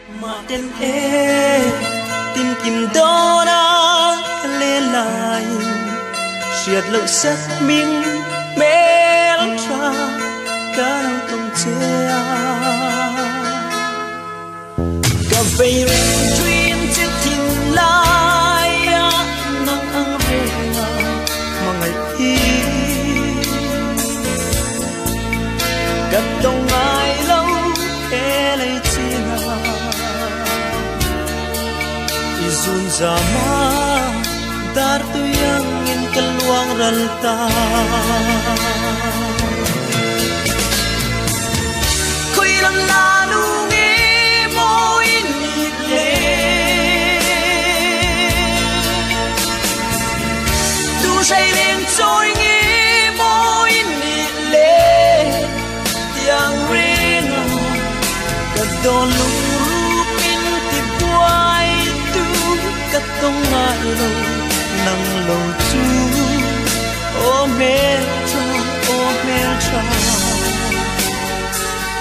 mà tên e tin kim đó đã lên lại siết lâu sắc mình mel tra cả đâu tông che cà phê ring chuyên chiếc thìn lai nắng ăn về mà ngày khi cất đông ai lâu e lấy izun zama dar tu yang in keluang ranta koi lan la nu nge mo in le tu say lên trôi nge mo in le yang ring ka don lu tông ngại lâu nắng lâu chú ô mê cha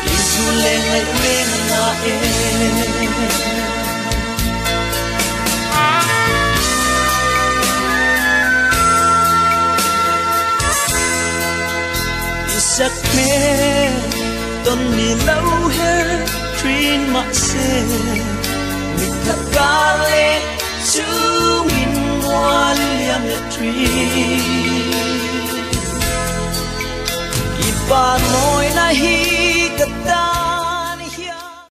isu lên ngày lên na e isak mê ton ni lâu he trin ma se mi thắc ca lên chú mình hoa liam lệ tree ipa nói na hi kata